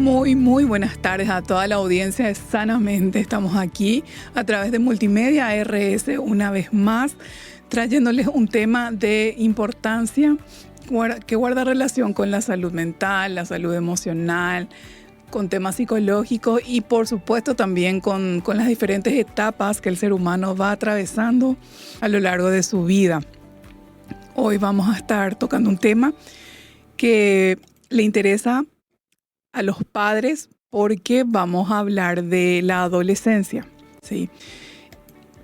Muy buenas tardes a toda la audiencia de Sanamente. Estamos aquí a través de Multimedia RS una vez más, trayéndoles un tema de importancia que guarda relación con la salud mental, la salud emocional, con temas psicológicos y por supuesto también con las diferentes etapas que el ser humano va atravesando a lo largo de su vida. Hoy vamos a estar tocando un tema que le interesa a los padres porque vamos a hablar de la adolescencia, ¿sí?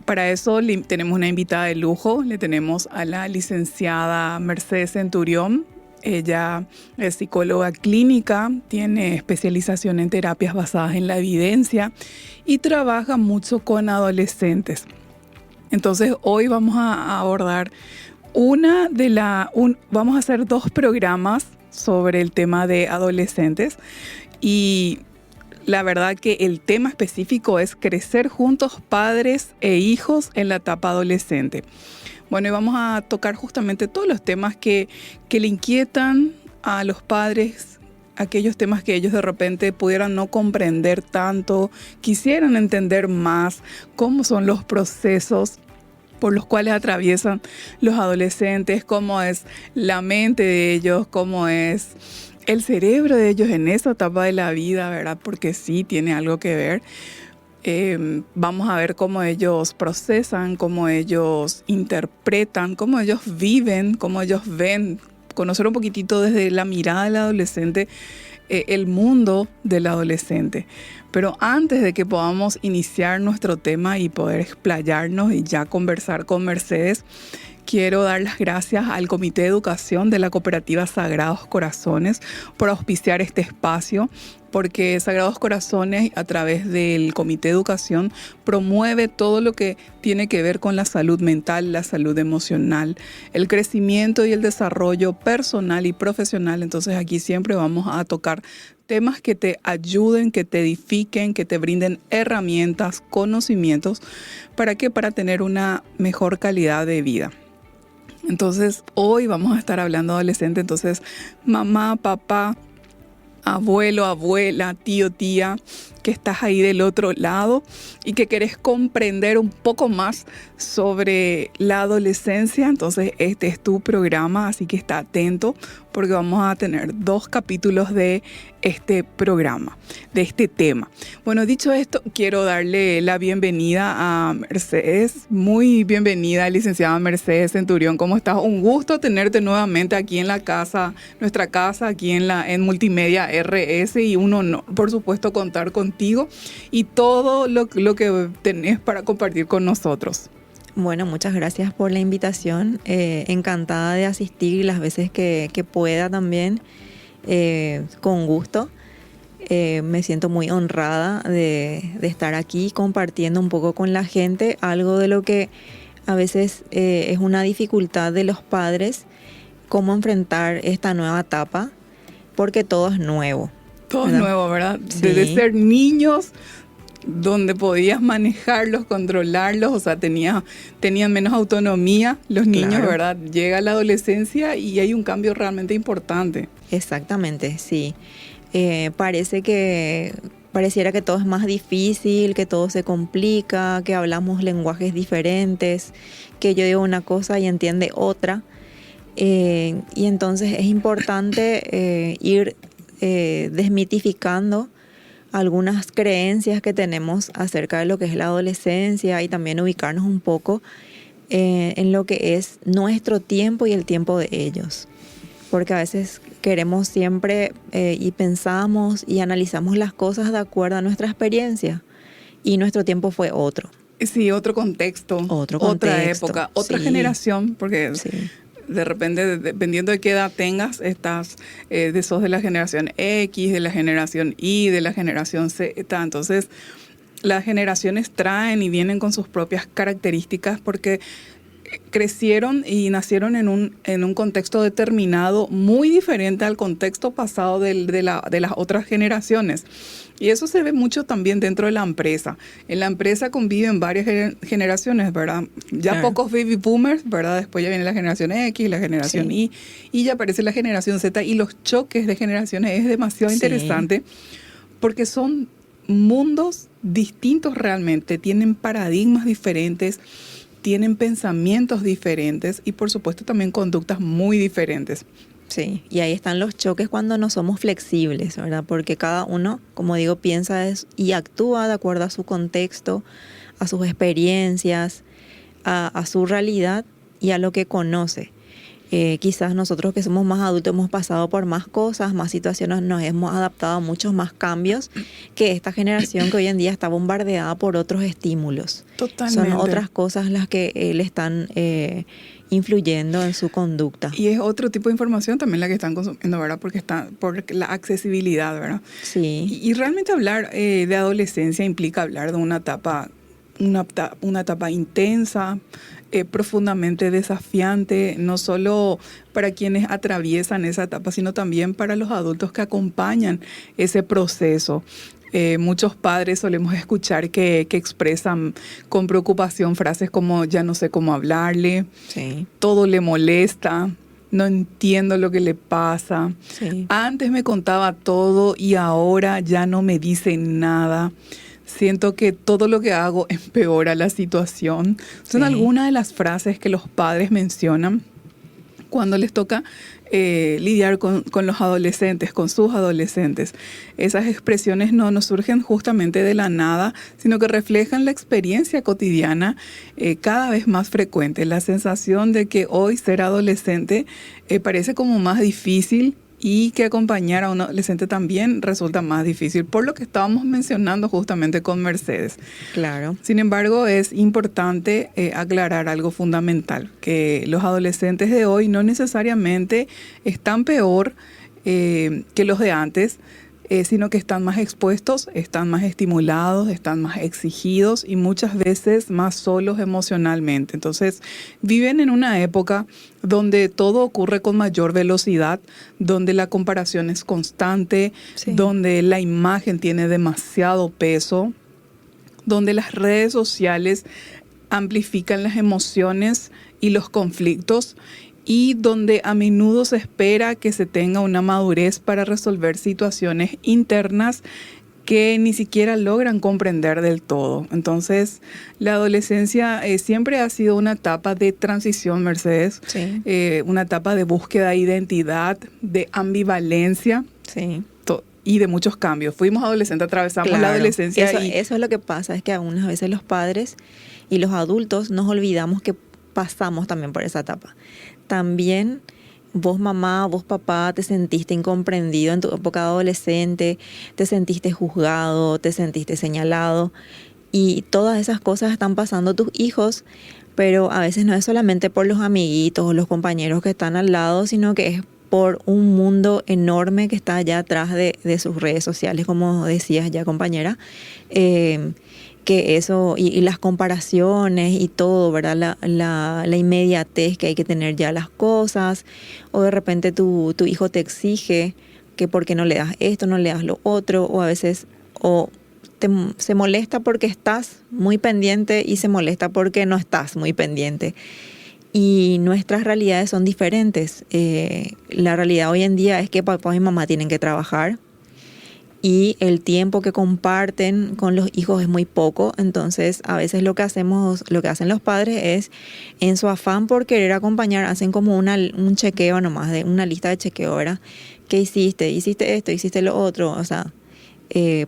Para eso tenemos una invitada de lujo, le tenemos a la licenciada Mercedes Centurión. Ella es psicóloga clínica, tiene especialización en terapias basadas en la evidencia y trabaja mucho con adolescentes. Entonces hoy vamos a abordar vamos a hacer 2 programas sobre el tema de adolescentes y la verdad que el tema específico es crecer juntos padres e hijos en la etapa adolescente. Bueno, y vamos a tocar justamente todos los temas que le inquietan a los padres, aquellos temas que ellos de repente pudieran no comprender tanto, quisieran entender más cómo son los procesos por los cuales atraviesan los adolescentes, cómo es la mente de ellos, cómo es el cerebro de ellos en esa etapa de la vida, ¿verdad? Porque sí tiene algo que ver. Vamos a ver cómo ellos procesan, cómo ellos interpretan, cómo ellos viven, cómo ellos ven, conocer un poquitito desde la mirada del adolescente, el mundo del adolescente. Pero antes de que podamos iniciar nuestro tema y poder explayarnos y ya conversar con Mercedes, quiero dar las gracias al Comité de Educación de la Cooperativa Sagrados Corazones por auspiciar este espacio, porque Sagrados Corazones, a través del Comité de Educación, promueve todo lo que tiene que ver con la salud mental, la salud emocional, el crecimiento y el desarrollo personal y profesional. Entonces aquí siempre vamos a tocar temas que te ayuden, que te edifiquen, que te brinden herramientas, conocimientos. ¿Para qué? Para tener una mejor calidad de vida. Entonces hoy vamos a estar hablando de adolescente. Entonces mamá, papá, abuelo, abuela, tío, tía, que estás ahí del otro lado y que querés comprender un poco más sobre la adolescencia, entonces este es tu programa, así que está atento porque vamos a tener 2 capítulos de este programa, de este tema. Bueno, dicho esto, quiero darle la bienvenida a Mercedes. Muy bienvenida, licenciada Mercedes Centurión. ¿Cómo estás? Un gusto tenerte nuevamente aquí en la casa, nuestra casa, aquí en Multimedia RS, y un honor, por supuesto, contar contigo y todo lo que tenés para compartir con nosotros. Bueno, muchas gracias por la invitación. Encantada de asistir las veces que pueda también, con gusto. Me siento muy honrada de estar aquí compartiendo un poco con la gente algo de lo que a veces es una dificultad de los padres, cómo enfrentar esta nueva etapa, porque todo es nuevo. Todo es nuevo, ¿verdad? Sí. Desde ser niños, donde podías manejarlos, controlarlos, o sea, tenían menos autonomía los niños, claro, ¿verdad? Llega la adolescencia y hay un cambio realmente importante. Exactamente, sí. Pareciera que todo es más difícil, que todo se complica, que hablamos lenguajes diferentes, que yo digo una cosa y entiende otra. Y entonces es importante ir desmitificando algunas creencias que tenemos acerca de lo que es la adolescencia y también ubicarnos un poco en lo que es nuestro tiempo y el tiempo de ellos. Porque a veces queremos siempre y pensamos y analizamos las cosas de acuerdo a nuestra experiencia y nuestro tiempo fue otro. Sí, otro contexto, otra época, otra generación, porque sí, de repente, dependiendo de qué edad tengas, sos de la generación X, de la generación Y, de la generación Z. Entonces, las generaciones traen y vienen con sus propias características porque crecieron y nacieron en un contexto determinado muy diferente al contexto pasado de las otras generaciones. Y eso se ve mucho también dentro de la empresa. En la empresa conviven varias generaciones, ¿verdad? Ya claro, pocos baby boomers, ¿verdad? Después ya viene la generación X, la generación Y, y ya aparece la generación Z. Y los choques de generaciones es demasiado interesante porque son mundos distintos realmente, tienen paradigmas diferentes, tienen pensamientos diferentes y por supuesto también conductas muy diferentes. Sí, y ahí están los choques cuando no somos flexibles, ¿verdad? Porque cada uno, como digo, piensa y actúa de acuerdo a su contexto, a sus experiencias, a su realidad y a lo que conoce. Quizás nosotros que somos más adultos hemos pasado por más cosas, más situaciones, nos hemos adaptado a muchos más cambios que esta generación que hoy en día está bombardeada por otros estímulos. Totalmente. Son otras cosas las que le están influyendo en su conducta. Y es otro tipo de información también la que están consumiendo, ¿verdad? Porque está por la accesibilidad, ¿verdad? Sí. Y realmente hablar de adolescencia implica hablar de una etapa intensa, profundamente desafiante, no solo para quienes atraviesan esa etapa, sino también para los adultos que acompañan ese proceso. Muchos padres solemos escuchar que expresan con preocupación frases como ya no sé cómo hablarle, Sí. todo le molesta, no entiendo lo que le pasa, Sí. antes me contaba todo y ahora ya no me dice nada. Siento que todo lo que hago empeora la situación. Son Sí. algunas de las frases que los padres mencionan cuando les toca lidiar con los adolescentes, con sus adolescentes. Esas expresiones no nos surgen justamente de la nada, sino que reflejan la experiencia cotidiana cada vez más frecuente. La sensación de que hoy ser adolescente parece como más difícil y que acompañar a un adolescente también resulta más difícil, por lo que estábamos mencionando justamente con Mercedes. Claro. Sin embargo, es importante aclarar algo fundamental, que los adolescentes de hoy no necesariamente están peor que los de antes, sino que están más expuestos, están más estimulados, están más exigidos y muchas veces más solos emocionalmente. Entonces, viven en una época donde todo ocurre con mayor velocidad, donde la comparación es constante, Sí. donde la imagen tiene demasiado peso, donde las redes sociales amplifican las emociones y los conflictos y donde a menudo se espera que se tenga una madurez para resolver situaciones internas que ni siquiera logran comprender del todo. Entonces, la adolescencia siempre ha sido una etapa de transición, Mercedes, Sí. Una etapa de búsqueda de identidad, de ambivalencia. Sí. Y de muchos cambios. Fuimos adolescentes, atravesamos Claro. la adolescencia. Eso es lo que pasa, es que algunas veces los padres y los adultos nos olvidamos que pasamos también por esa etapa. También vos mamá, vos papá, te sentiste incomprendido en tu época de adolescente, te sentiste juzgado, te sentiste señalado y todas esas cosas están pasando a tus hijos, pero a veces no es solamente por los amiguitos o los compañeros que están al lado, sino que es por un mundo enorme que está allá atrás de sus redes sociales, como decías ya, compañera, que eso, y las comparaciones y todo, ¿verdad? La inmediatez que hay que tener ya las cosas, o de repente tu hijo te exige que por qué no le das esto, no le das lo otro, o a veces se molesta porque estás muy pendiente y se molesta porque no estás muy pendiente. Y nuestras realidades son diferentes. La realidad hoy en día es que papá y mamá tienen que trabajar y el tiempo que comparten con los hijos es muy poco. Entonces, a veces lo que hacen los padres es, en su afán por querer acompañar, hacen como un chequeo nomás, de una lista de chequeo, ¿verdad? ¿Qué hiciste? ¿Hiciste esto? ¿Hiciste lo otro? O sea,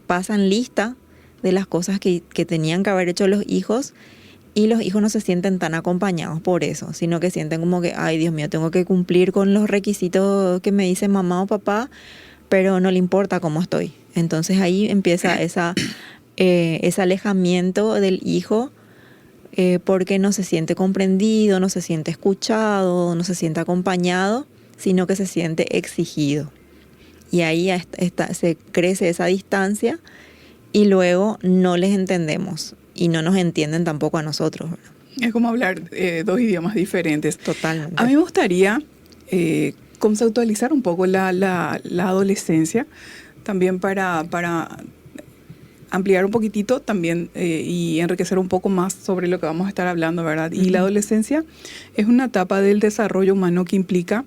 pasan lista de las cosas que tenían que haber hecho los hijos. Y los hijos no se sienten tan acompañados por eso, sino que sienten como que, ay, Dios mío, tengo que cumplir con los requisitos que me dice mamá o papá, pero no le importa cómo estoy. Entonces ahí empieza ese alejamiento del hijo porque no se siente comprendido, no se siente escuchado, no se siente acompañado, sino que se siente exigido. Y ahí se crece esa distancia y luego no les entendemos. Y no nos entienden tampoco a nosotros, ¿verdad? Es como hablar dos idiomas diferentes. Totalmente. A mí me gustaría conceptualizar un poco la adolescencia, también para ampliar un poquitito también y enriquecer un poco más sobre lo que vamos a estar hablando, ¿verdad? Y la adolescencia es una etapa del desarrollo humano que implica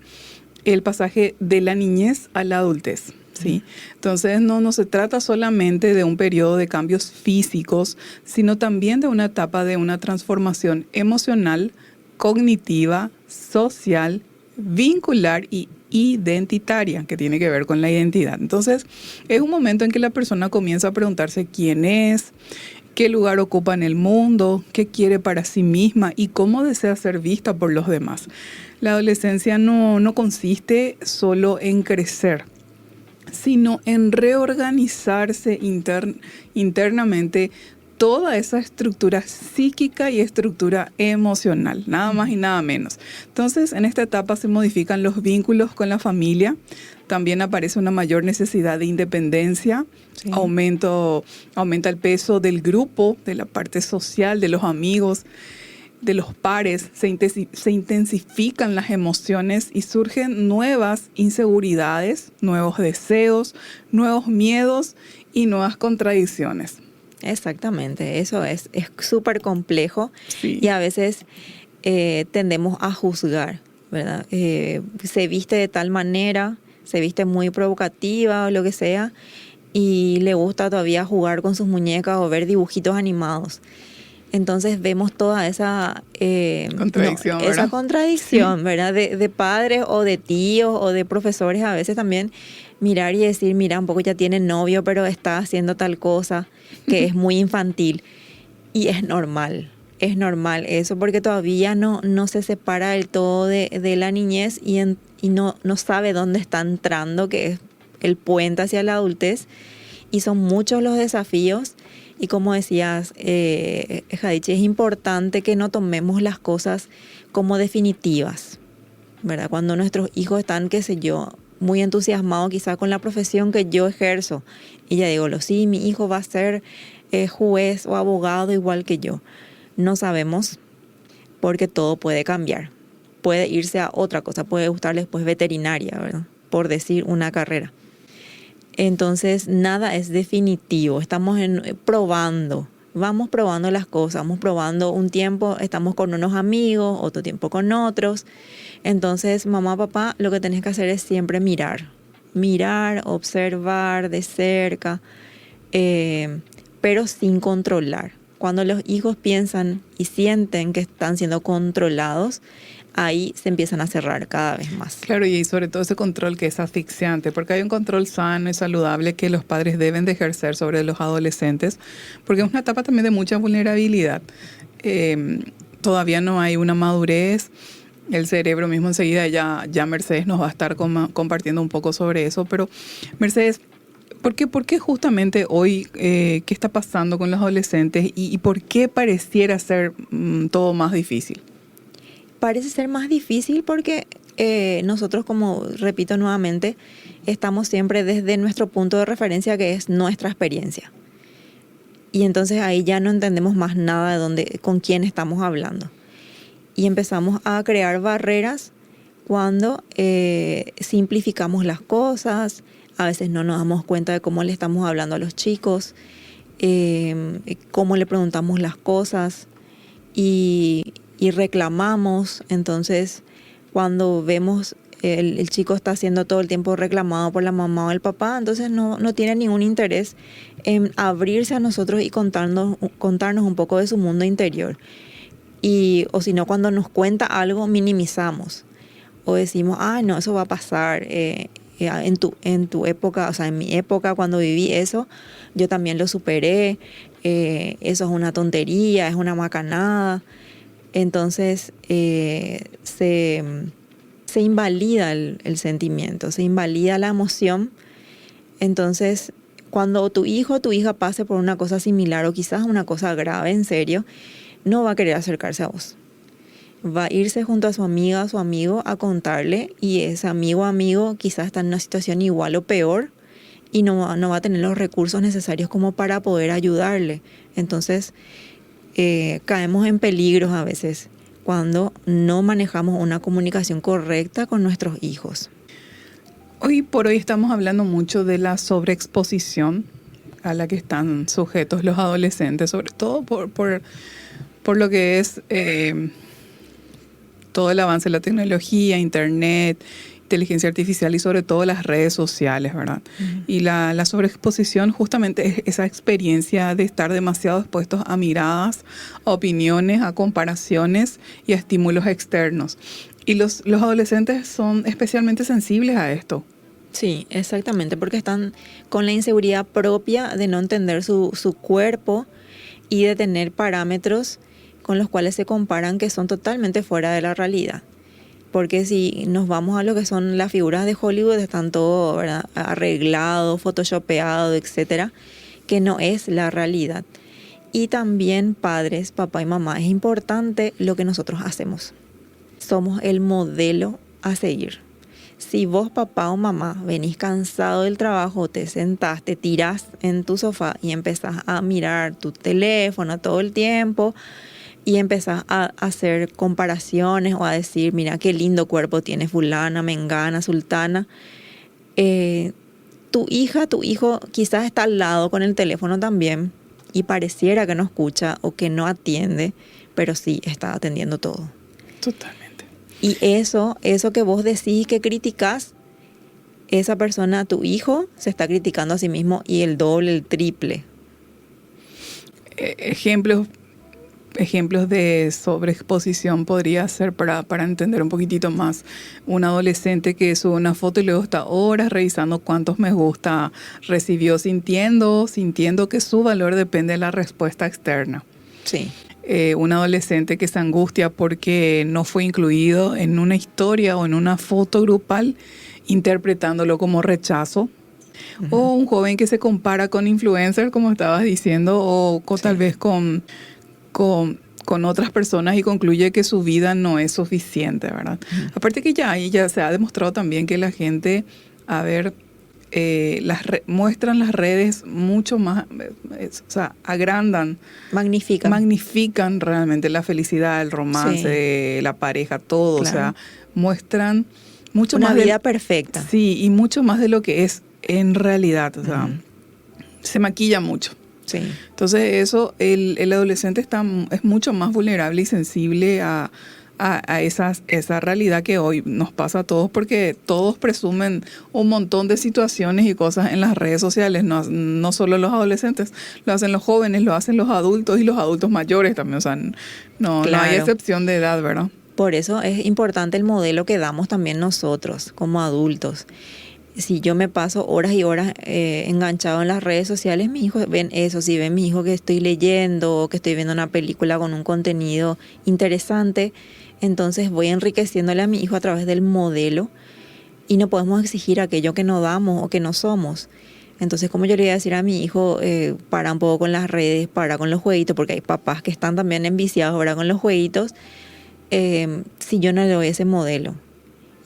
el pasaje de la niñez a la adultez. ¿sí? Entonces no se trata solamente de un periodo de cambios físicos, sino también de una etapa de una transformación emocional, cognitiva, social, vincular y identitaria, que tiene que ver con la identidad. Entonces, es un momento en que la persona comienza a preguntarse quién es, qué lugar ocupa en el mundo, qué quiere para sí misma y cómo desea ser vista por los demás. La adolescencia no consiste solo en crecer, sino en reorganizarse internamente toda esa estructura psíquica y estructura emocional, nada más y nada menos. Entonces, en esta etapa se modifican los vínculos con la familia, también aparece una mayor necesidad de independencia, sí. Aumenta el peso del grupo, de la parte social, de los amigos, de los pares, se intensifican las emociones y surgen nuevas inseguridades, nuevos deseos, nuevos miedos y nuevas contradicciones. Exactamente, eso es súper complejo, sí. Y a veces tendemos a juzgar, ¿verdad? Se viste de tal manera, se viste muy provocativa o lo que sea, y le gusta todavía jugar con sus muñecas o ver dibujitos animados. Entonces vemos toda esa contradicción, esa contradicción, sí. ¿verdad? De padres o de tíos o de profesores a veces también mirar y decir, mira, un poco ya tiene novio, pero está haciendo tal cosa que es muy infantil. Y es normal eso, porque todavía no se separa del todo de la niñez y no sabe dónde está entrando, que es el puente hacia la adultez. Y son muchos los desafíos. Y como decías, Jadichi, es importante que no tomemos las cosas como definitivas, ¿verdad? Cuando nuestros hijos están, qué sé yo, muy entusiasmados quizás con la profesión que yo ejerzo. Y ya digo, sí, mi hijo va a ser juez o abogado igual que yo. No sabemos, porque todo puede cambiar. Puede irse a otra cosa, puede gustarle después veterinaria, ¿verdad? Por decir una carrera. Entonces, nada es definitivo. Estamos probando. Vamos probando las cosas. Vamos probando un tiempo, estamos con unos amigos, otro tiempo con otros. Entonces, mamá, papá, lo que tenés que hacer es siempre mirar. Mirar, observar de cerca, pero sin controlar. Cuando los hijos piensan y sienten que están siendo controlados, ahí se empiezan a cerrar cada vez más. Claro, y sobre todo ese control que es asfixiante, porque hay un control sano y saludable que los padres deben de ejercer sobre los adolescentes, porque es una etapa también de mucha vulnerabilidad. Todavía no hay una madurez, el cerebro mismo enseguida, ya Mercedes nos va a estar compartiendo un poco sobre eso, pero Mercedes, ¿por qué justamente hoy qué está pasando con los adolescentes y por qué pareciera ser todo más difícil? Parece ser más difícil porque nosotros, como repito nuevamente, estamos siempre desde nuestro punto de referencia, que es nuestra experiencia. Y entonces ahí ya no entendemos más nada de con quién estamos hablando. Y empezamos a crear barreras cuando simplificamos las cosas. A veces no nos damos cuenta de cómo le estamos hablando a los chicos, cómo le preguntamos las cosas y reclamamos. Entonces, cuando vemos el chico está siendo todo el tiempo reclamado por la mamá o el papá, entonces no tiene ningún interés en abrirse a nosotros y contarnos un poco de su mundo interior. O si no, cuando nos cuenta algo, minimizamos o decimos, no, eso va a pasar. En tu época, o sea, en mi época, cuando viví eso, yo también lo superé. Eso es una tontería, es una macanada. Entonces se invalida el sentimiento, se invalida la emoción. Entonces, cuando tu hijo o tu hija pase por una cosa similar o quizás una cosa grave, en serio, no va a querer acercarse a vos. Va a irse junto a su amiga o su amigo a contarle, y ese amigo o amigo quizás está en una situación igual o peor y no va a tener los recursos necesarios como para poder ayudarle. Entonces, caemos en peligros a veces cuando no manejamos una comunicación correcta con nuestros hijos. Hoy por hoy estamos hablando mucho de la sobreexposición a la que están sujetos los adolescentes, sobre todo por lo que es todo el avance de la tecnología, internet inteligencia artificial y sobre todo las redes sociales, ¿verdad? Y la sobreexposición justamente es esa experiencia de estar demasiado expuestos a miradas, a opiniones, a comparaciones y a estímulos externos. Y los adolescentes son especialmente sensibles a esto. Sí, exactamente, porque están con la inseguridad propia de no entender su cuerpo y de tener parámetros con los cuales se comparan que son totalmente fuera de la realidad. Porque si nos vamos a lo que son las figuras de Hollywood, están todo, ¿verdad?, arreglado, photoshopeado, etcétera, que no es la realidad. Y también padres, papá y mamá, es importante lo que nosotros hacemos. Somos el modelo a seguir. Si vos, papá o mamá, venís cansado del trabajo, te sentás, te tirás en tu sofá y empezás a mirar tu teléfono todo el tiempo y empezás a hacer comparaciones o a decir, mira qué lindo cuerpo tiene fulana, mengana, sultana, tu hija, tu hijo quizás está al lado con el teléfono también y pareciera que no escucha o que no atiende, pero sí está atendiendo todo. Totalmente. Y eso que vos decís que criticás, esa persona, tu hijo, se está criticando a sí mismo y el doble, el triple. Ejemplos de sobreexposición podría ser para entender un poquitito más. Un adolescente que sube una foto y luego está horas revisando cuántos me gusta recibió, sintiendo que su valor depende de la respuesta externa. Sí. Un adolescente que se angustia porque no fue incluido en una historia o en una foto grupal, interpretándolo como rechazo. Uh-huh. O un joven que se compara con influencers, como estabas diciendo, o tal vez con otras personas y concluye que su vida no es suficiente, ¿verdad? Uh-huh. Aparte que ya se ha demostrado también que la gente, muestran las redes mucho más, o sea, agrandan, magnifican realmente la felicidad, el romance, la pareja, todo, claro. O sea, muestran mucho una más vida perfecta. Sí, y mucho más de lo que es en realidad, o sea, se maquilla mucho. Sí. Entonces eso, el adolescente es mucho más vulnerable y sensible a esa realidad que hoy nos pasa a todos, porque todos presumen un montón de situaciones y cosas en las redes sociales, no solo los adolescentes, lo hacen los jóvenes, lo hacen los adultos y los adultos mayores también, o sea, no hay excepción de edad, ¿verdad? Por eso es importante el modelo que damos también nosotros como adultos. Si yo me paso horas y horas enganchado en las redes sociales, mis hijos ven eso. Si ven mi hijo que estoy leyendo o que estoy viendo una película con un contenido interesante, entonces voy enriqueciéndole a mi hijo a través del modelo y no podemos exigir aquello que no damos o que no somos. Entonces, como yo le voy a decir a mi hijo, para un poco con las redes, para con los jueguitos, porque hay papás que están también enviciados ahora con los jueguitos, si yo no le doy ese modelo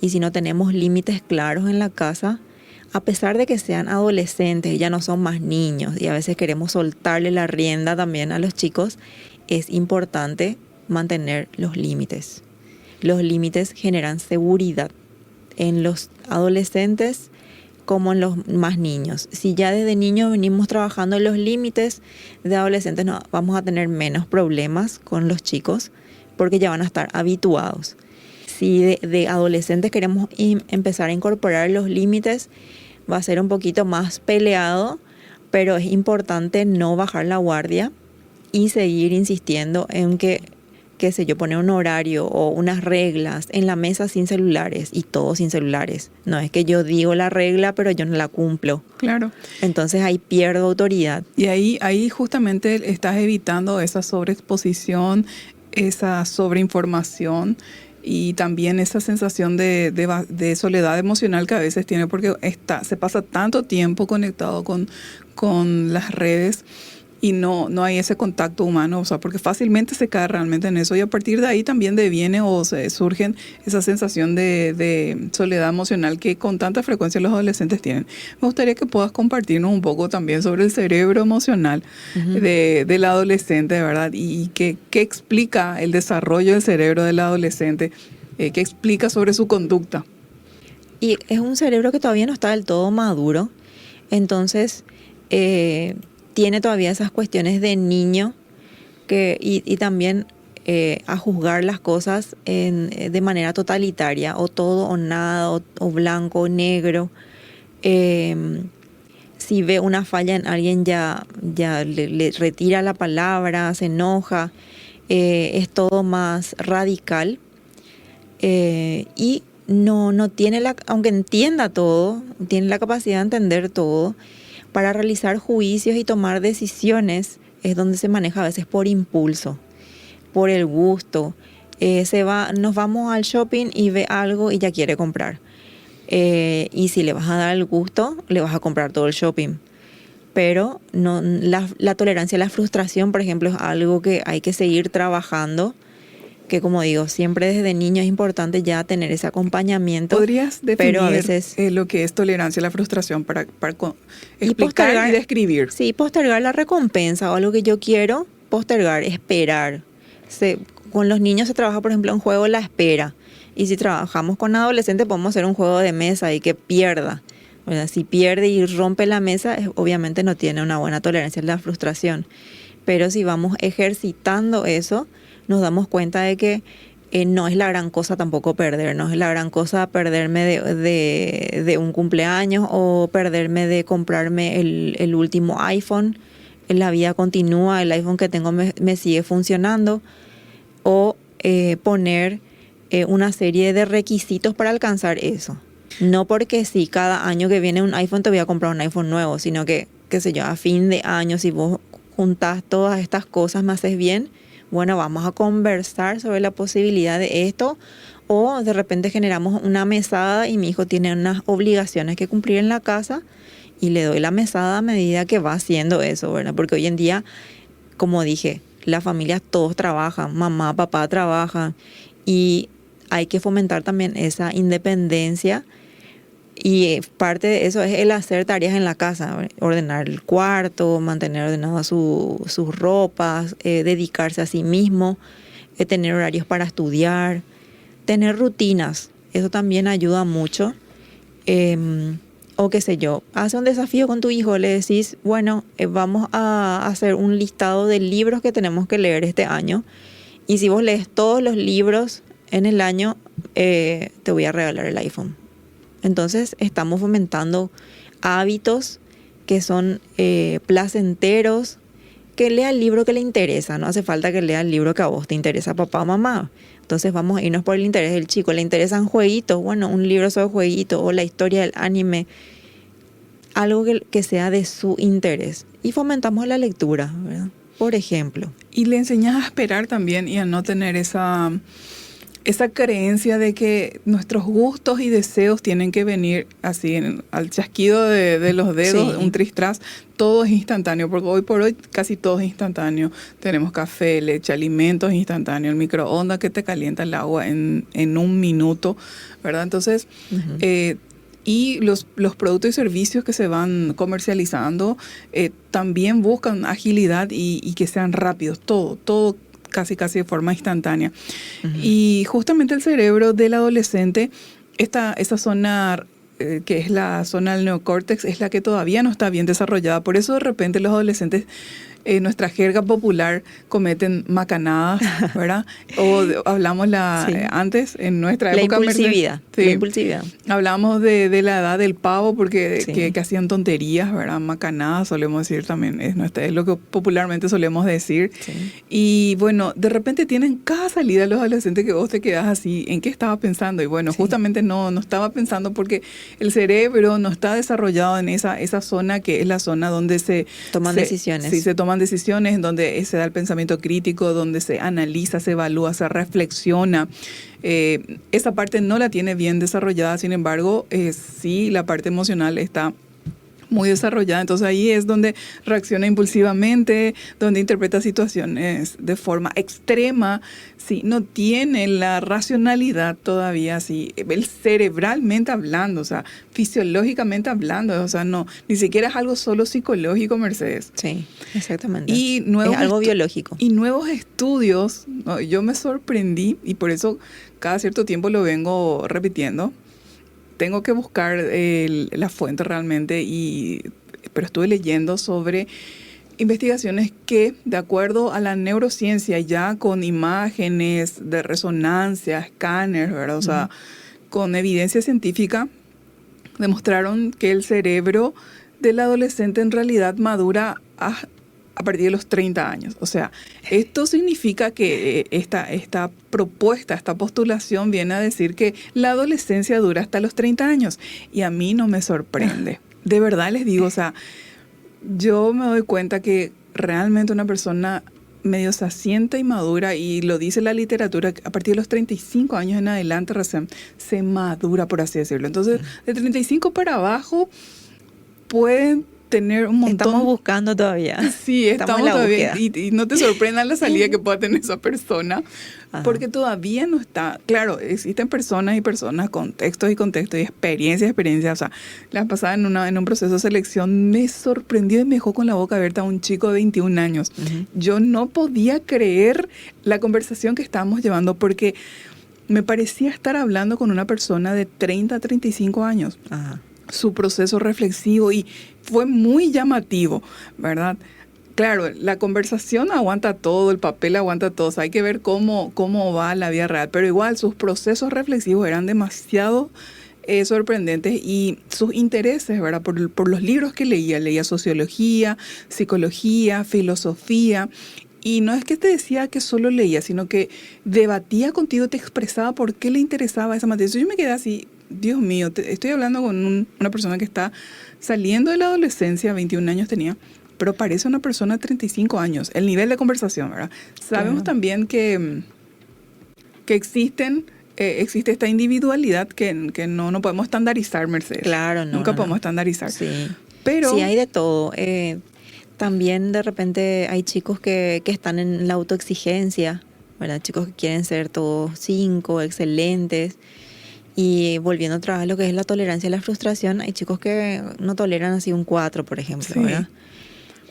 y si no tenemos límites claros en la casa, a pesar de que sean adolescentes, ya no son más niños y a veces queremos soltarle la rienda también a los chicos, es importante mantener los límites. Los límites generan seguridad en los adolescentes como en los más niños. Si ya desde niños venimos trabajando en los límites, de adolescentes no, vamos a tener menos problemas con los chicos porque ya van a estar habituados. Si de adolescentes queremos empezar a incorporar los límites, va a ser un poquito más peleado, pero es importante no bajar la guardia y seguir insistiendo en que, qué sé yo, poner un horario o unas reglas en la mesa sin celulares y todo sin celulares. No es que yo digo la regla, pero yo no la cumplo. Claro. Entonces ahí pierdo autoridad. Y ahí justamente estás evitando esa sobreexposición, esa sobreinformación y también esa sensación de soledad emocional que a veces tiene porque se pasa tanto tiempo conectado con las redes y no hay ese contacto humano, o sea, porque fácilmente se cae realmente en eso y a partir de ahí también deviene o surgen esa sensación de soledad emocional que con tanta frecuencia los adolescentes tienen. Me gustaría que puedas compartirnos un poco también sobre el cerebro emocional del adolescente, de verdad, y qué explica el desarrollo del cerebro del adolescente, qué explica sobre su conducta. Y es un cerebro que todavía no está del todo maduro, entonces tiene todavía esas cuestiones de niño y también a juzgar las cosas de manera totalitaria, o todo o nada, o blanco o negro. Si ve una falla en alguien ya le retira la palabra, se enoja, es todo más radical. Y no tiene aunque entienda todo, tiene la capacidad de entender todo, para realizar juicios y tomar decisiones es donde se maneja a veces por impulso, por el gusto. Nos vamos al shopping y ve algo y ya quiere comprar. Y si le vas a dar el gusto, le vas a comprar todo el shopping. Pero no, la tolerancia a la frustración, por ejemplo, es algo que hay que seguir trabajando, que como digo, siempre desde niño es importante ya tener ese acompañamiento. ¿Podrías definir pero a veces, lo que es tolerancia a la frustración para explicar y describir? Sí, postergar la recompensa o algo que yo quiero, postergar, esperar. Con los niños se trabaja, por ejemplo, un juego la espera. Y si trabajamos con adolescentes, podemos hacer un juego de mesa y que pierda. ¿Verdad? Si pierde y rompe la mesa, obviamente no tiene una buena tolerancia a la frustración. Pero si vamos ejercitando eso, nos damos cuenta de que no es la gran cosa tampoco perder. No es la gran cosa perderme de un cumpleaños, o perderme de comprarme el último iPhone. La vida continúa, el iPhone que tengo me sigue funcionando. O poner una serie de requisitos para alcanzar eso. No porque si cada año que viene un iPhone te voy a comprar un iPhone nuevo, sino que, qué sé yo, a fin de año, si vos juntás todas estas cosas, me haces bien, bueno, vamos a conversar sobre la posibilidad de esto. O de repente generamos una mesada y mi hijo tiene unas obligaciones que cumplir en la casa y le doy la mesada a medida que va haciendo eso, ¿verdad? Porque hoy en día, como dije, las familias todos trabajan, mamá, papá trabajan, y hay que fomentar también esa independencia. Y parte de eso es el hacer tareas en la casa, ordenar el cuarto, mantener ordenadas sus ropas, dedicarse a sí mismo, tener horarios para estudiar, tener rutinas. Eso también ayuda mucho. O qué sé yo, hace un desafío con tu hijo, le decís, bueno, vamos a hacer un listado de libros que tenemos que leer este año. Y si vos lees todos los libros en el año, te voy a regalar el iPhone. Entonces estamos fomentando hábitos que son placenteros, que lea el libro que le interesa. No hace falta que lea el libro que a vos te interesa, papá o mamá. Entonces vamos a irnos por el interés del chico. ¿Le interesan jueguitos? Bueno, un libro sobre jueguitos, o la historia del anime. Algo que sea de su interés. Y fomentamos la lectura, ¿verdad? Por ejemplo. Y le enseñas a esperar también y a no tener esa creencia de que nuestros gustos y deseos tienen que venir así al chasquido de los dedos, sí. Un tris-tras, todo es instantáneo, porque hoy por hoy casi todo es instantáneo. Tenemos café, leche, alimentos instantáneos, el microondas que te calienta el agua en un minuto, ¿verdad? Entonces, y los productos y servicios que se van comercializando también buscan agilidad y que sean rápidos, todo casi de forma instantánea. Uh-huh. Y justamente el cerebro del adolescente, esa zona que es la zona del neocórtex, es la que todavía no está bien desarrollada. Por eso de repente los adolescentes, en nuestra jerga popular, cometen macanadas, ¿verdad? O hablamos sí. Antes, en nuestra época. La impulsividad. Sí, la impulsividad. Hablábamos de la edad del pavo, porque sí. que hacían tonterías, ¿verdad? Macanadas, solemos decir también, es lo que popularmente solemos decir. Sí. Y bueno, de repente tienen cada salida los adolescentes que vos te quedás así, ¿en qué estaba pensando? Y bueno, sí. Justamente no estaba pensando porque el cerebro no está desarrollado en esa zona que es la zona donde se toman decisiones. Sí, se toman decisiones, donde se da el pensamiento crítico, donde se analiza, se evalúa, se reflexiona. Esa parte no la tiene bien desarrollada, sin embargo, sí, la parte emocional está muy desarrollada. Entonces ahí es donde reacciona impulsivamente, donde interpreta situaciones de forma extrema. Sí, no tiene la racionalidad todavía, sí, cerebralmente hablando, o sea, fisiológicamente hablando, o sea, no, ni siquiera es algo solo psicológico, Mercedes. Sí, exactamente. Y es algo biológico. Y nuevos estudios, ¿no? Yo me sorprendí y por eso cada cierto tiempo lo vengo repitiendo. Tengo que buscar la fuente realmente, pero estuve leyendo sobre investigaciones que, de acuerdo a la neurociencia, ya con imágenes de resonancia, escáneres, ¿verdad? O sea, con evidencia científica, demostraron que el cerebro del adolescente en realidad madura a partir de los 30 años. O sea, esto significa que esta propuesta, esta postulación viene a decir que la adolescencia dura hasta los 30 años. Y a mí no me sorprende. De verdad les digo, o sea, yo me doy cuenta que realmente una persona medio saciente y madura, y lo dice la literatura, a partir de los 35 años en adelante recién se madura, por así decirlo. Entonces, de 35 para abajo pueden tener un montón. Estamos buscando todavía. Sí, estamos todavía. Y no te sorprenda la salida que pueda tener esa persona, porque todavía no está. Claro, existen personas y personas, contextos y contextos, y experiencias. O sea, la pasada en un proceso de selección me sorprendió y me dejó con la boca abierta a un chico de 21 años. Yo no podía creer la conversación que estábamos llevando, porque me parecía estar hablando con una persona de 30 a 35 años. Su proceso reflexivo, y fue muy llamativo, ¿verdad? Claro, la conversación aguanta todo, el papel aguanta todo, o sea, hay que ver cómo va la vida real, pero igual sus procesos reflexivos eran demasiado sorprendentes, y sus intereses, ¿verdad? Por los libros que leía sociología, psicología, filosofía. Y no es que te decía que solo leía, sino que debatía contigo, te expresaba por qué le interesaba esa materia. Entonces yo me quedé así, Dios mío, estoy hablando con una persona que está saliendo de la adolescencia, 21 años tenía, pero parece una persona de 35 años. El nivel de conversación, ¿verdad? Sabemos también que existe esta individualidad que no podemos estandarizar, Mercedes. Claro, Nunca podemos estandarizar. Sí. Pero sí, hay de todo. También de repente hay chicos que están en la autoexigencia, ¿verdad? Chicos que quieren ser todos 5, excelentes. Y volviendo otra vez a lo que es la tolerancia a la frustración, hay chicos que no toleran así un 4, por ejemplo, ¿verdad?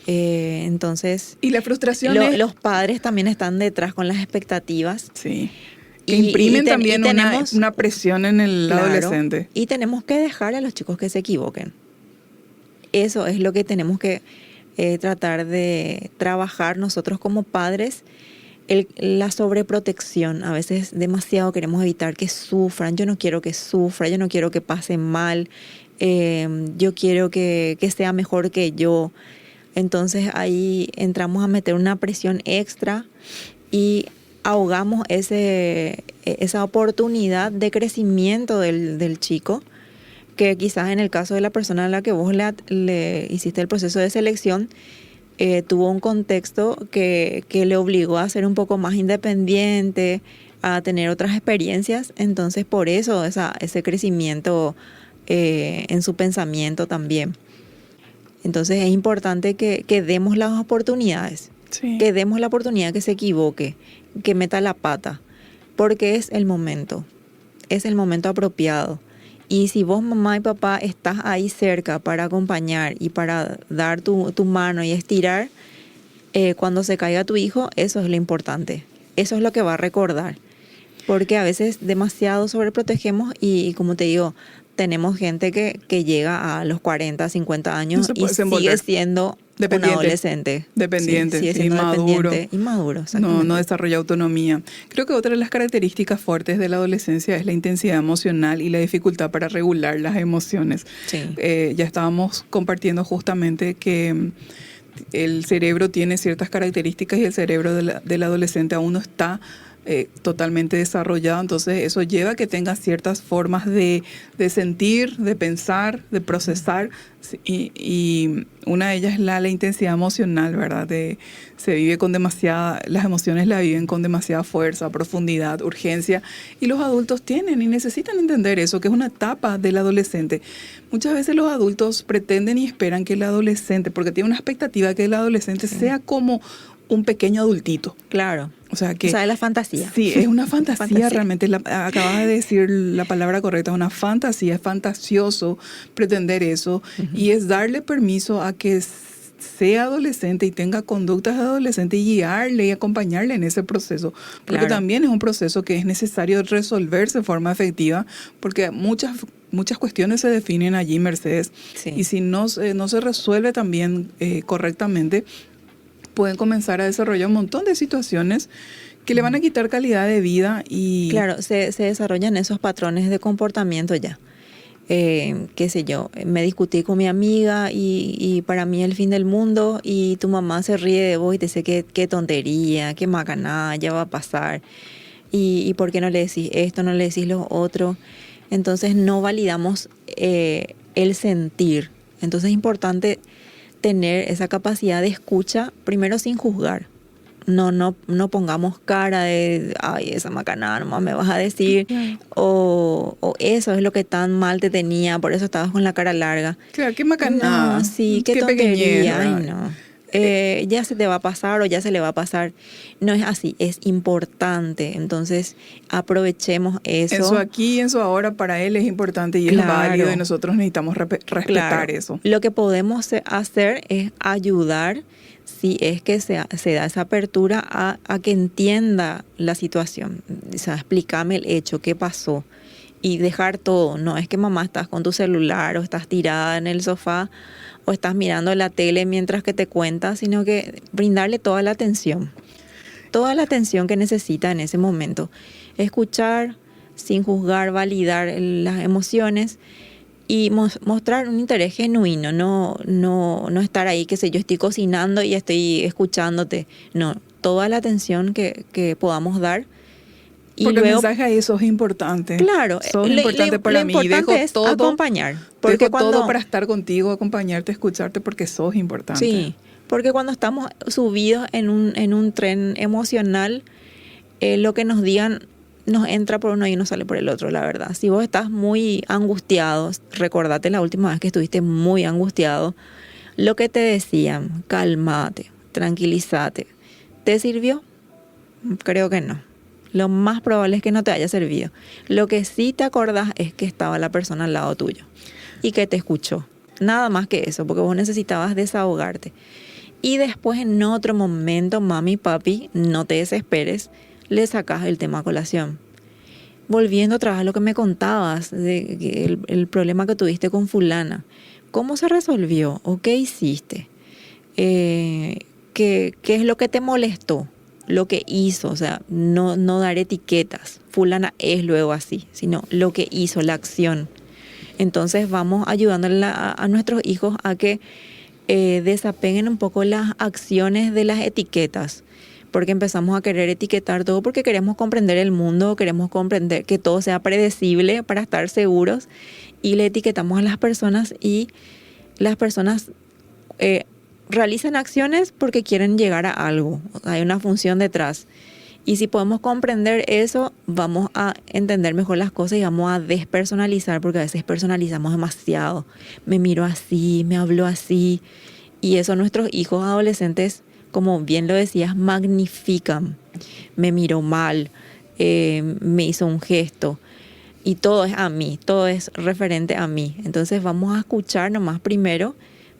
Entonces, y la frustración los padres también están detrás con las expectativas. Sí. Que imprimen también una presión en el adolescente. Y tenemos que dejar a los chicos que se equivoquen. Eso es lo que tenemos que tratar de trabajar nosotros como padres. La sobreprotección, a veces demasiado queremos evitar que sufran. Yo no quiero que sufra, yo no quiero que pase mal, yo quiero que sea mejor que yo. Entonces ahí entramos a meter una presión extra y ahogamos esa oportunidad de crecimiento del chico, que quizás en el caso de la persona a la que vos le hiciste el proceso de selección, tuvo un contexto que le obligó a ser un poco más independiente, a tener otras experiencias. Entonces, por eso ese crecimiento en su pensamiento también. Entonces, es importante que demos las oportunidades, que demos la oportunidad que se equivoque, que meta la pata, porque es el momento apropiado. Y si vos, mamá y papá, estás ahí cerca para acompañar y para dar tu mano y estirar, cuando se caiga tu hijo, eso es lo importante. Eso es lo que va a recordar. Porque a veces demasiado sobreprotegemos y como te digo, tenemos gente que llega a los 40, 50 años y sigue siendo un adolescente. Dependiente, sigue siendo inmaduro. No desarrolla autonomía. Creo que otra de las características fuertes de la adolescencia es la intensidad emocional y la dificultad para regular las emociones. Sí. Ya estábamos compartiendo justamente que el cerebro tiene ciertas características y el cerebro del adolescente aún no está totalmente desarrollado, entonces eso lleva a que tenga ciertas formas de sentir, de pensar, de procesar, y una de ellas es la intensidad emocional, ¿verdad? Se vive con las emociones la viven con demasiada fuerza, profundidad, urgencia, y los adultos tienen y necesitan entender eso, que es una etapa del adolescente. Muchas veces los adultos pretenden y esperan que el adolescente, porque tiene una expectativa que el adolescente sea como un pequeño adultito. Claro. O sea, es la fantasía. Sí, es una fantasía realmente. Acabas de decir la palabra correcta, es una fantasía, es fantasioso pretender eso. Y es darle permiso a que sea adolescente y tenga conductas de adolescente y guiarle y acompañarle en ese proceso. Porque también es un proceso que es necesario resolverse de forma efectiva, porque muchas cuestiones se definen allí, Mercedes. Sí. Y si no se resuelve también correctamente, pueden comenzar a desarrollar un montón de situaciones que le van a quitar calidad de vida y... Claro, se desarrollan esos patrones de comportamiento ya. Qué sé yo, me discutí con mi amiga y para mí el fin del mundo y tu mamá se ríe de vos y te dice qué tontería, qué macanada, ya va a pasar. Y ¿por qué no le decís esto, no le decís lo otro? Entonces no validamos el sentir. Entonces es importante tener esa capacidad de escucha, primero sin juzgar. No pongamos cara de, ay, esa macanada nomás me vas a decir, Claro. o eso es lo que tan mal te tenía, por eso estabas con la cara larga. Claro, qué macanada. No, sí, qué pequeñez, tontería, ay ¿verdad? no. Ya se te va a pasar o ya se le va a pasar. No es así, es importante. Entonces aprovechemos En eso. su aquí y en su ahora para él es importante y es Claro. válido y nosotros necesitamos respetar Claro. eso. Lo que podemos hacer es ayudar, si es que se da esa apertura a que entienda la situación. O sea, explícame el hecho, qué pasó. Y dejar todo. No es que mamá estás con tu celular o estás tirada en el sofá o estás mirando la tele mientras que te cuenta, sino que brindarle toda la atención que necesita en ese momento. Escuchar sin juzgar, validar las emociones y mostrar un interés genuino, no estar ahí, qué sé yo, estoy cocinando y estoy escuchándote. No, toda la atención que podamos dar. Y Porque luego, el mensaje ahí, sos importante. claro, Sos importante para mí. importante Dejo es todo, acompañar. Porque dejo todo para estar contigo, acompañarte, escucharte, porque sos importante. Sí, porque cuando estamos subidos en un tren emocional, lo que nos digan nos entra por uno y nos sale por el otro, la verdad. Si vos estás muy angustiado, recordate la última vez que estuviste muy angustiado, lo que te decían, cálmate, tranquilízate, ¿te sirvió? Creo que no. Lo más probable es que no te haya servido. Lo que sí te acordás es que estaba la persona al lado tuyo y que te escuchó. Nada más que eso, porque vos necesitabas desahogarte. Y después en otro momento, mami, papi, no te desesperes, le sacás el tema a colación. Volviendo otra vez a lo que me contabas, de que el problema que tuviste con fulana. ¿Cómo se resolvió? ¿O qué hiciste? ¿Qué es lo que te molestó? Lo que hizo, o sea, no dar etiquetas. Fulana es luego así, sino lo que hizo, la acción. Entonces vamos ayudándole a nuestros hijos a que desapeguen un poco las acciones de las etiquetas, porque empezamos a querer etiquetar todo porque queremos comprender el mundo, queremos comprender que todo sea predecible para estar seguros y le etiquetamos a las personas y las personas realizan acciones porque quieren llegar a algo, hay una función detrás. Y si podemos comprender eso, vamos a entender mejor las cosas y vamos a despersonalizar, porque a veces personalizamos demasiado. Me miro así, me hablo así. Y eso nuestros hijos adolescentes, como bien lo decías, magnifican. Me miró mal, me hizo un gesto. Y todo es a mí, todo es referente a mí. Entonces vamos a escuchar nomás primero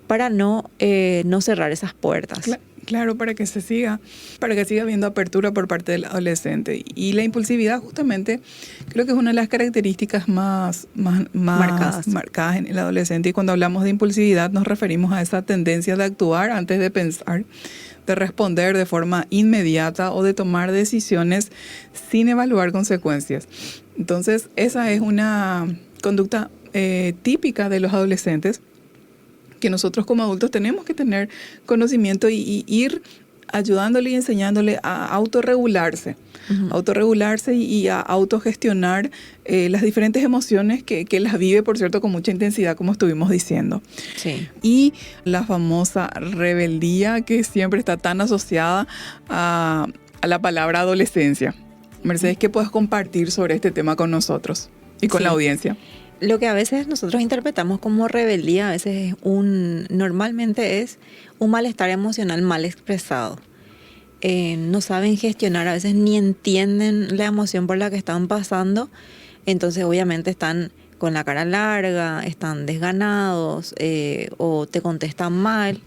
para no cerrar esas puertas. Claro, para que siga habiendo apertura por parte del adolescente. Y la impulsividad justamente creo que es una de las características más marcadas en el adolescente. Y cuando hablamos de impulsividad nos referimos a esa tendencia de actuar antes de pensar, de responder de forma inmediata o de tomar decisiones sin evaluar consecuencias. Entonces esa es una conducta típica de los adolescentes, que nosotros como adultos tenemos que tener conocimiento y ir ayudándole y enseñándole a autorregularse, autorregularse y a autogestionar las diferentes emociones que las vive, por cierto, con mucha intensidad, como estuvimos diciendo. Sí. Y la famosa rebeldía que siempre está tan asociada a la palabra adolescencia. Mercedes, ¿qué puedes compartir sobre este tema con nosotros y con la audiencia? Lo que a veces nosotros interpretamos como rebeldía, a veces normalmente es un malestar emocional mal expresado. No saben gestionar, a veces ni entienden la emoción por la que están pasando, entonces obviamente están con la cara larga, están desganados, o te contestan mal,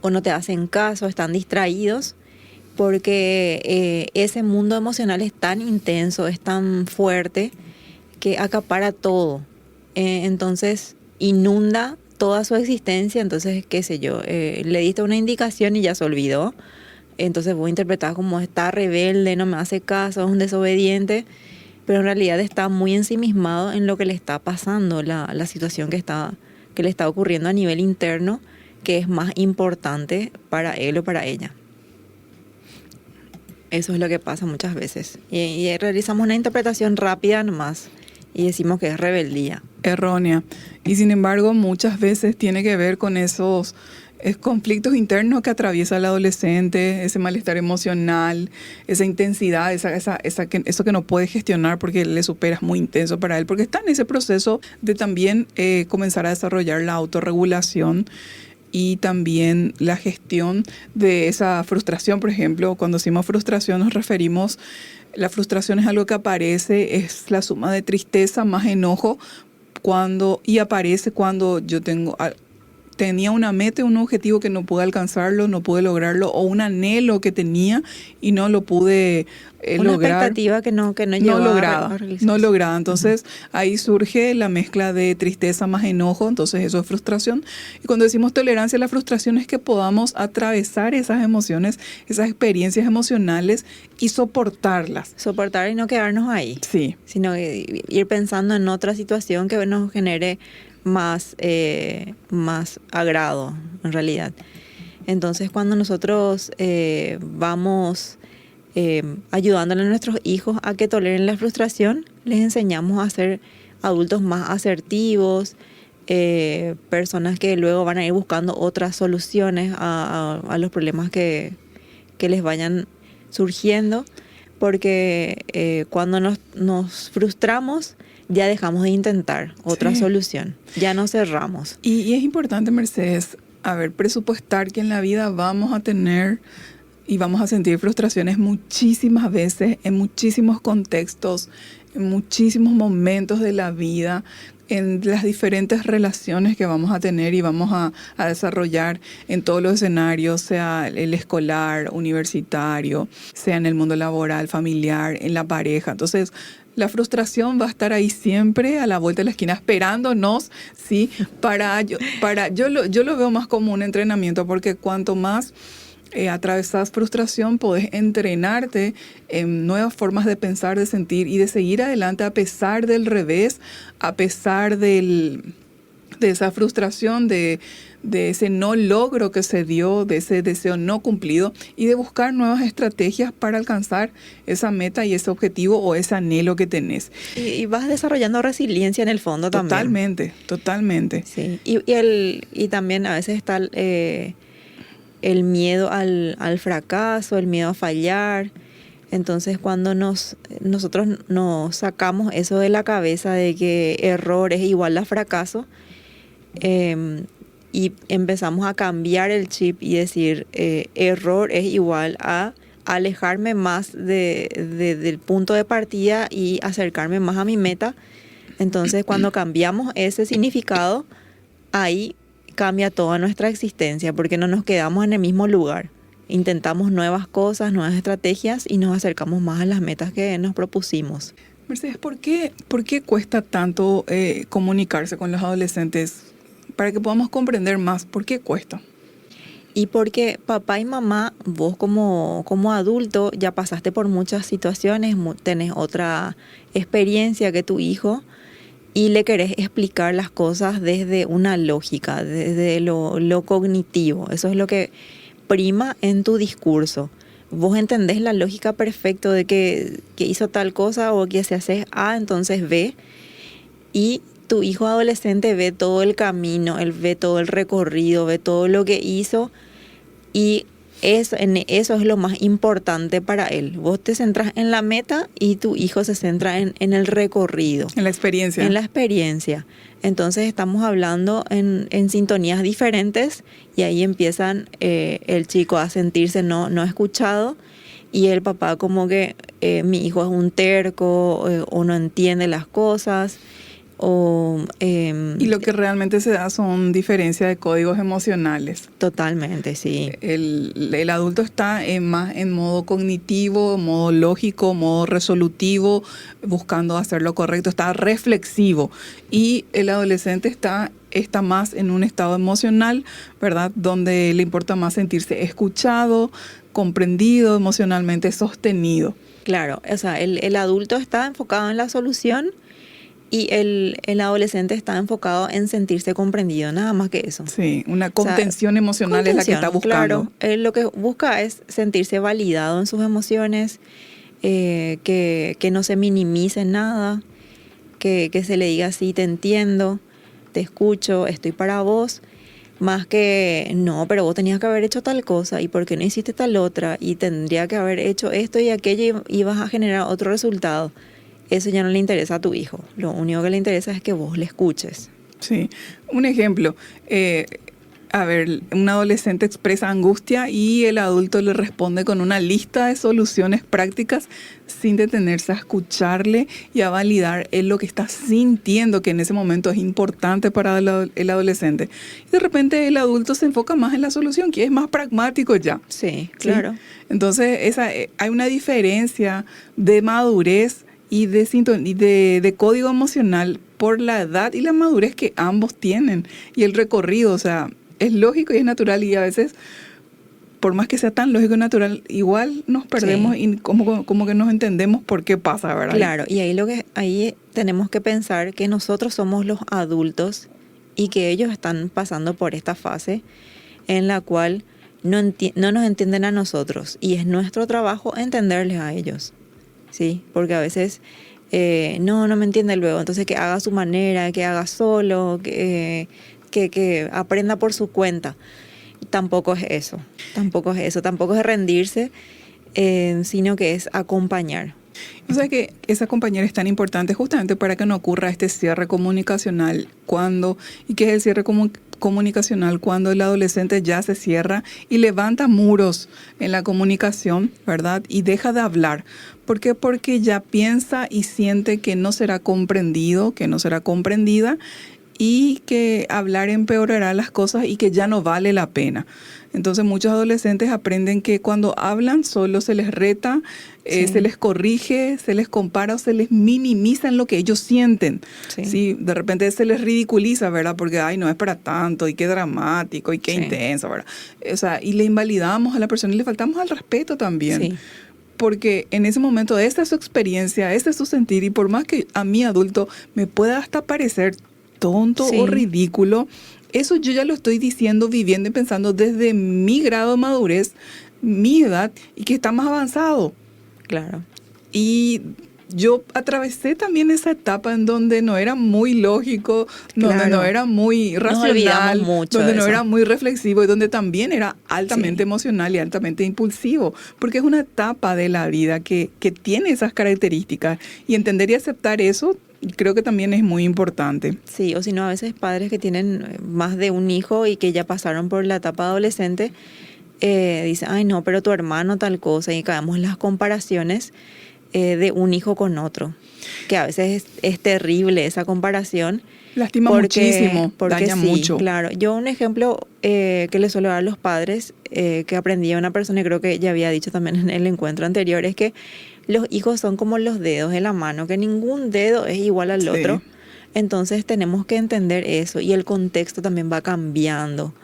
o no te hacen caso, están distraídos, porque ese mundo emocional es tan intenso, es tan fuerte, que acapara todo. Entonces inunda toda su existencia, entonces, qué sé yo, le diste una indicación y ya se olvidó. Entonces vos interpretás como está rebelde, no me hace caso, es un desobediente, pero en realidad está muy ensimismado en lo que le está pasando, la situación que le está ocurriendo a nivel interno, que es más importante para él o para ella. Eso es lo que pasa muchas veces. Y realizamos una interpretación rápida nomás y decimos que es rebeldía. Errónea. Y sin embargo, muchas veces tiene que ver con esos conflictos internos que atraviesa el adolescente, ese malestar emocional, esa intensidad, eso que no puede gestionar porque le supera, es muy intenso para él, porque está en ese proceso de también comenzar a desarrollar la autorregulación y también la gestión de esa frustración. Por ejemplo, cuando decimos frustración nos referimos, la frustración es algo que aparece, es la suma de tristeza más enojo, y aparece cuando yo tenía una meta, un objetivo que no pude alcanzarlo, no pude lograrlo, o un anhelo que tenía y no lo pude una lograr. Expectativa que no llegaba no lograda. Entonces, ahí surge la mezcla de tristeza más enojo, entonces eso es frustración. Y cuando decimos tolerancia a la frustración es que podamos atravesar esas emociones, esas experiencias emocionales y soportarlas. Soportar y no quedarnos ahí. Sí. Sino ir pensando en otra situación que nos genere más agrado, en realidad. Entonces, cuando nosotros vamos ayudándole a nuestros hijos a que toleren la frustración, les enseñamos a ser adultos más asertivos, personas que luego van a ir buscando otras soluciones a los problemas que les vayan surgiendo, porque cuando nos frustramos, ya dejamos de intentar otra solución, ya nos cerramos. Y es importante, Mercedes, presupuestar que en la vida vamos a tener y vamos a sentir frustraciones muchísimas veces, en muchísimos contextos, en muchísimos momentos de la vida, en las diferentes relaciones que vamos a tener y vamos a desarrollar en todos los escenarios, sea el escolar, universitario, sea en el mundo laboral, familiar, en la pareja. Entonces, la frustración va a estar ahí siempre a la vuelta de la esquina esperándonos, ¿sí? Yo lo veo más como un entrenamiento, porque cuanto más atravesas frustración, podés entrenarte en nuevas formas de pensar, de sentir y de seguir adelante a pesar del revés, a pesar de esa frustración, de ese no logro que se dio, de ese deseo no cumplido, y de buscar nuevas estrategias para alcanzar esa meta y ese objetivo o ese anhelo que tenés. Y vas desarrollando resiliencia en el fondo también. Totalmente. Sí. Y también a veces está el miedo al fracaso, el miedo a fallar. Entonces, cuando nosotros nos sacamos eso de la cabeza de que error es igual a fracaso, y empezamos a cambiar el chip y decir error es igual a alejarme más del punto de partida y acercarme más a mi meta. Entonces, cuando cambiamos ese significado, ahí cambia toda nuestra existencia, porque no nos quedamos en el mismo lugar. Intentamos nuevas cosas, nuevas estrategias y nos acercamos más a las metas que nos propusimos. Mercedes, ¿por qué cuesta tanto comunicarse con los adolescentes? Para que podamos comprender más, ¿por qué cuesta? Y porque papá y mamá, vos como adulto ya pasaste por muchas situaciones, tenés otra experiencia que tu hijo, y le querés explicar las cosas desde una lógica, desde lo cognitivo. Eso es lo que prima en tu discurso. Vos entendés la lógica perfecta de que hizo tal cosa, o que si haces A, entonces B. Y tu hijo adolescente ve todo el camino, él ve todo el recorrido, ve todo lo que hizo, y eso es lo más importante para él. Vos te centras en la meta y tu hijo se centra en el recorrido. En la experiencia. En la experiencia. Entonces estamos hablando en sintonías diferentes, y ahí empiezan el chico a sentirse no escuchado, y el papá como que mi hijo es un terco, o no entiende las cosas, Y lo que realmente se da son diferencias de códigos emocionales. Totalmente, sí. El adulto está más en modo cognitivo, modo lógico, modo resolutivo, buscando hacer lo correcto, está reflexivo. Y el adolescente está más en un estado emocional, ¿verdad? Donde le importa más sentirse escuchado, comprendido, emocionalmente sostenido. Claro, o sea, el adulto está enfocado en la solución y el adolescente está enfocado en sentirse comprendido, nada más que eso. Sí, una contención emocional es la que está buscando. Claro, él lo que busca es sentirse validado en sus emociones, que no se minimice nada, que se le diga sí, te entiendo, te escucho, estoy para vos, más que no, pero vos tenías que haber hecho tal cosa y por qué no hiciste tal otra y tendría que haber hecho esto y aquello y ibas a generar otro resultado. Eso ya no le interesa a tu hijo. Lo único que le interesa es que vos le escuches. Sí, un ejemplo. Un adolescente expresa angustia y el adulto le responde con una lista de soluciones prácticas sin detenerse a escucharle y a validar él lo que está sintiendo, que en ese momento es importante para el adolescente. Y de repente el adulto se enfoca más en la solución, que es más pragmático ya. Sí, claro. ¿Sí? Entonces hay una diferencia de madurez y de código emocional por la edad y la madurez que ambos tienen y el recorrido, o sea, es lógico y es natural y a veces, por más que sea tan lógico y natural, igual nos perdemos y como que nos entendemos por qué pasa, ¿verdad? Claro, y ahí tenemos que pensar que nosotros somos los adultos y que ellos están pasando por esta fase en la cual no nos entienden a nosotros y es nuestro trabajo entenderles a ellos. Sí, porque a veces no me entiende luego, entonces que haga a su manera, que haga solo, que aprenda por su cuenta. Tampoco es eso, tampoco es rendirse, sino que es acompañar. O sea que esa acompañar es tan importante justamente para que no ocurra este cierre comunicacional y que es el cierre comunicacional cuando el adolescente ya se cierra y levanta muros en la comunicación, ¿verdad? Y deja de hablar. ¿Por qué? Porque ya piensa y siente que no será comprendido, que no será comprendida y que hablar empeorará las cosas y que ya no vale la pena. Entonces muchos adolescentes aprenden que cuando hablan solo se les reta, se les corrige, se les compara o se les minimiza en lo que ellos sienten. Sí. De repente se les ridiculiza, ¿verdad? Porque, ay, no es para tanto, y qué dramático, y qué intenso, ¿verdad? O sea, y le invalidamos a la persona y le faltamos al respeto también. Sí. Porque en ese momento esta es su experiencia, este es su sentir, y por más que a mí adulto me pueda hasta parecer tonto o ridículo, eso yo ya lo estoy diciendo, viviendo y pensando desde mi grado de madurez, mi edad, y que está más avanzado. Claro. Y yo atravesé también esa etapa en donde no era muy lógico, donde no era muy racional, donde no era muy reflexivo y donde también era altamente emocional y altamente impulsivo, porque es una etapa de la vida que tiene esas características y entender y aceptar eso creo que también es muy importante. Sí, o si no, a veces padres que tienen más de un hijo y que ya pasaron por la etapa adolescente, dicen, ay no, pero tu hermano tal cosa, y caemos en las comparaciones de un hijo con otro, que a veces es terrible esa comparación. Lastima muchísimo, daña mucho. Claro, yo un ejemplo que le suelo dar a los padres, que aprendí a una persona y creo que ya había dicho también en el encuentro anterior, es que los hijos son como los dedos de la mano, que ningún dedo es igual al otro. Entonces tenemos que entender eso y el contexto también va cambiando.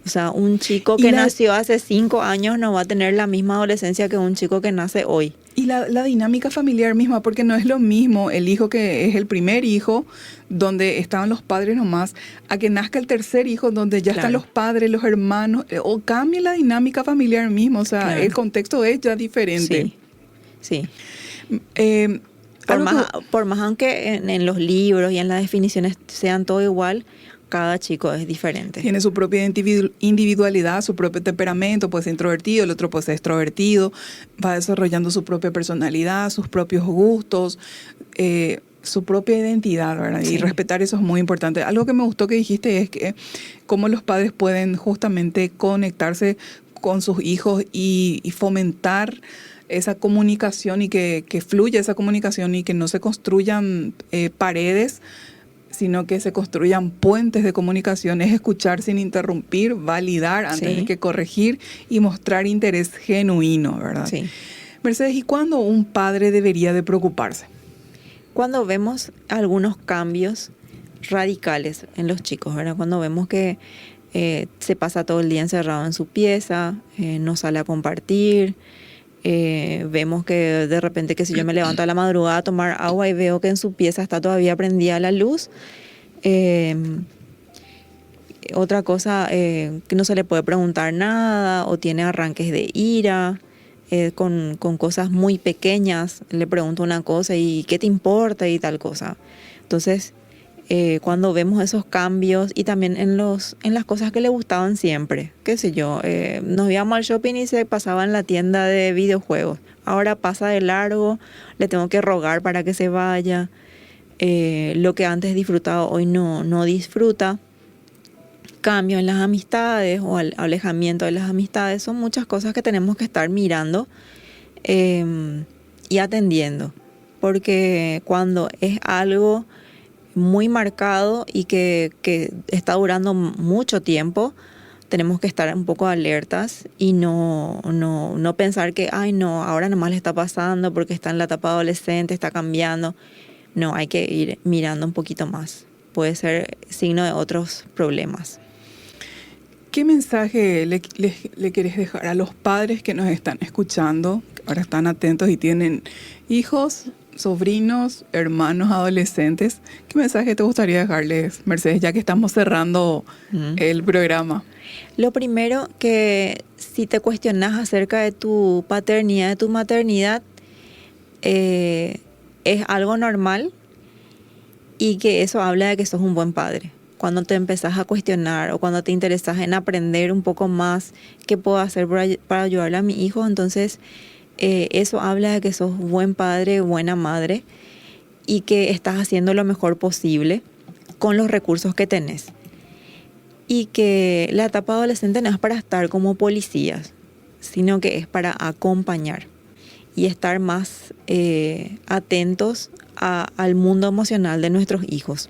O sea, un chico que nació hace 5 años no va a tener la misma adolescencia que un chico que nace hoy. Y la dinámica familiar misma, porque no es lo mismo el hijo que es el primer hijo, donde estaban los padres nomás, a que nazca el tercer hijo, donde ya están los padres, los hermanos, o cambia la dinámica familiar misma. O sea, el contexto es ya diferente. Sí. Por más aunque en los libros y en las definiciones sean todo igual, cada chico es diferente. Tiene su propia individualidad, su propio temperamento, puede ser introvertido, el otro puede ser extrovertido, va desarrollando su propia personalidad, sus propios gustos, su propia identidad, ¿verdad? Y respetar eso es muy importante. Algo que me gustó que dijiste es que cómo los padres pueden justamente conectarse con sus hijos y fomentar esa comunicación y que fluya esa comunicación y que no se construyan paredes sino que se construyan puentes de comunicación, es escuchar sin interrumpir, validar antes de que corregir y mostrar interés genuino, ¿verdad? Sí. Mercedes, ¿y cuándo un padre debería de preocuparse? Cuando vemos algunos cambios radicales en los chicos, ¿verdad? Cuando vemos que se pasa todo el día encerrado en su pieza, no sale a compartir, vemos que de repente que si yo me levanto a la madrugada a tomar agua y veo que en su pieza está todavía prendida la luz. Otra cosa, que no se le puede preguntar nada o tiene arranques de ira. Con cosas muy pequeñas, le pregunto una cosa y ¿qué te importa? Y tal cosa. Entonces, cuando vemos esos cambios y también en las cosas que le gustaban siempre, qué sé yo, nos íbamos al shopping y se pasaba en la tienda de videojuegos. Ahora pasa de largo, le tengo que rogar para que se vaya. Lo que antes disfrutaba hoy no disfruta. Cambio en las amistades o alejamiento de las amistades, son muchas cosas que tenemos que estar mirando y atendiendo, porque cuando es algo muy marcado y que está durando mucho tiempo, tenemos que estar un poco alertas y no pensar que ay no, ahora nomás le está pasando porque está en la etapa adolescente, está cambiando. No, hay que ir mirando un poquito más, puede ser signo de otros problemas. ¿Qué mensaje le querés dejar a los padres que nos están escuchando, que ahora están atentos y tienen hijos, sobrinos, hermanos, adolescentes? ¿Qué mensaje te gustaría dejarles, Mercedes, ya que estamos cerrando el programa? Lo primero, que si te cuestionas acerca de tu paternidad, de tu maternidad, es algo normal y que eso habla de que sos un buen padre. Cuando te empezás a cuestionar o cuando te interesas en aprender un poco más qué puedo hacer para ayudarle a mi hijo, entonces eso habla de que sos buen padre, buena madre y que estás haciendo lo mejor posible con los recursos que tenés. Y que la etapa adolescente no es para estar como policías, sino que es para acompañar y estar más atentos al mundo emocional de nuestros hijos.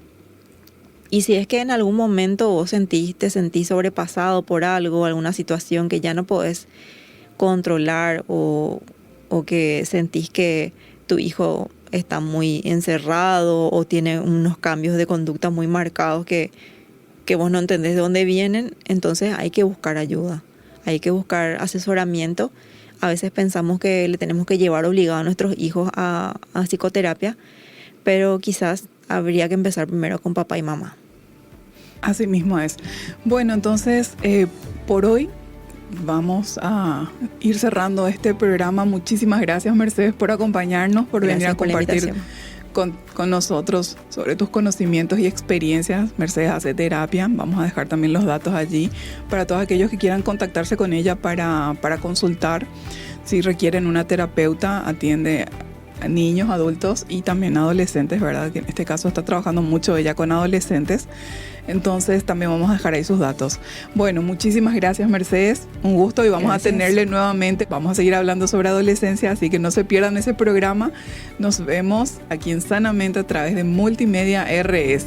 Y si es que en algún momento vos te sentís sobrepasado por algo, alguna situación que ya no podés controlar o que sentís que tu hijo está muy encerrado o tiene unos cambios de conducta muy marcados que vos no entendés de dónde vienen, entonces hay que buscar ayuda, hay que buscar asesoramiento. A veces pensamos que le tenemos que llevar obligado a nuestros hijos a psicoterapia, pero quizás habría que empezar primero con papá y mamá. Así mismo es. Bueno, entonces, por hoy vamos a ir cerrando este programa. Muchísimas gracias, Mercedes, por acompañarnos, por venir a compartir con nosotros sobre tus conocimientos y experiencias. Mercedes hace terapia. Vamos a dejar también los datos allí para todos aquellos que quieran contactarse con ella para consultar. Si requieren una terapeuta, atiende a niños, adultos y también adolescentes, ¿verdad? Que en este caso está trabajando mucho ella con adolescentes. Entonces también vamos a dejar ahí sus datos. Bueno, muchísimas gracias, Mercedes. Un gusto y vamos a tenerle nuevamente. Vamos a seguir hablando sobre adolescencia, así que no se pierdan ese programa. Nos vemos aquí en Sanamente a través de Multimedia RS.